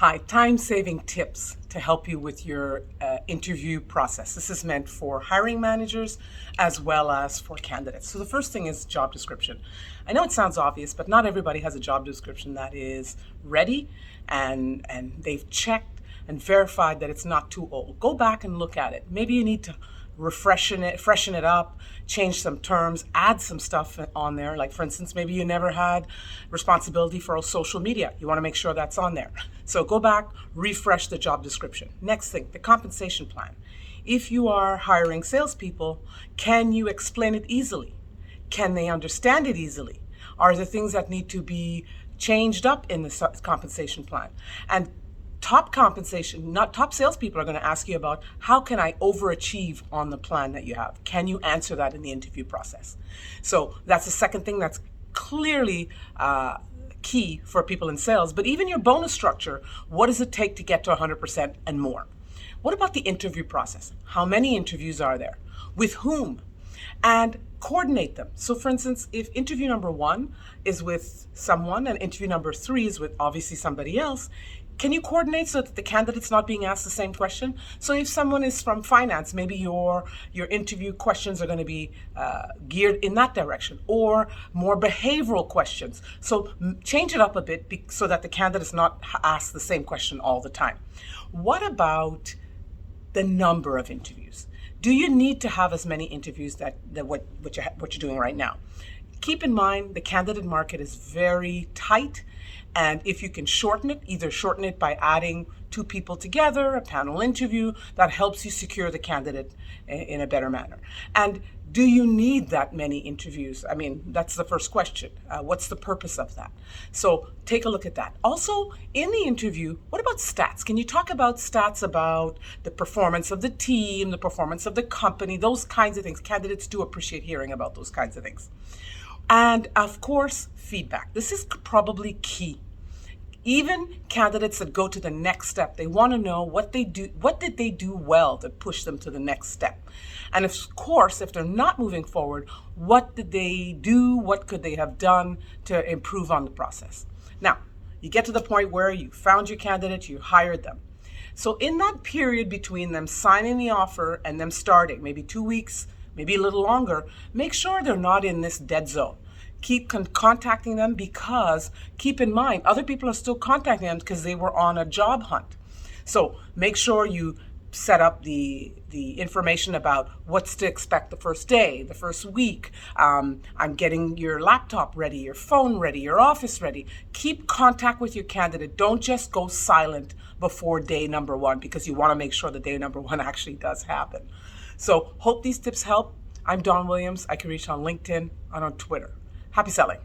Hi, time-saving tips to help you with your interview process. This is meant for hiring managers as well as for candidates. So the first thing is job description. I know it sounds obvious, but not everybody has a job description that is ready and they've checked and verified that it's not too old. Go back and look at it. Maybe you need to freshen it up, change some terms, add some stuff on there. Like for instance, maybe you never had responsibility for social media. You want to make sure that's on there. So go back, refresh the job description. Next thing, the compensation plan. If you are hiring salespeople, can you explain it easily? Can they understand it easily? Are there things that need to be changed up in the compensation plan? And top compensation, not top salespeople are going to ask you about how can I overachieve on the plan that you have? Can you answer that in the interview process? So that's the second thing that's clearly key for people in sales. But even your bonus structure, what does it take to get to 100% and more? What about the interview process? How many interviews are there? With whom? And coordinate them. So for instance, if interview number 1 is with someone and interview number 3 is with obviously somebody else, can you coordinate so that the candidate's not being asked the same question? So if someone is from finance, maybe your interview questions are going to be geared in that direction, or more behavioral questions. So change it up a bit so that the candidate is not asked the same question all the time. What about the number of interviews? Do you need to have as many interviews that what you're doing right now? Keep in mind the candidate market is very tight, and if you can shorten it, either shorten it by adding 2 people together, a panel interview, that helps you secure the candidate in a better manner. And do you need that many interviews? I mean, that's the first question. What's the purpose of that? So take a look at that. Also, in the interview, what about stats? Can you talk about stats about the performance of the team, the performance of the company, those kinds of things? Candidates do appreciate hearing about those kinds of things. And of course, feedback. This is probably key. Even candidates that go to the next step, they want to know what did they do well to push them to the next step. And of course, if they're not moving forward, what did they do? What could they have done to improve on the process? Now, you get to the point where you found your candidate, you hired them. So in that period between them signing the offer and them starting, maybe 2 weeks, maybe a little longer, make sure they're not in this dead zone. Keep contacting them, because keep in mind, other people are still contacting them because they were on a job hunt. So make sure you set up the information about what's to expect the first day, the first week. I'm getting your laptop ready, your phone ready, your office ready. Keep contact with your candidate. Don't just go silent before day number 1, because you want to make sure that day number 1 actually does happen. So hope these tips help. I'm Dawn Williams. I can reach on LinkedIn and on Twitter. Happy selling.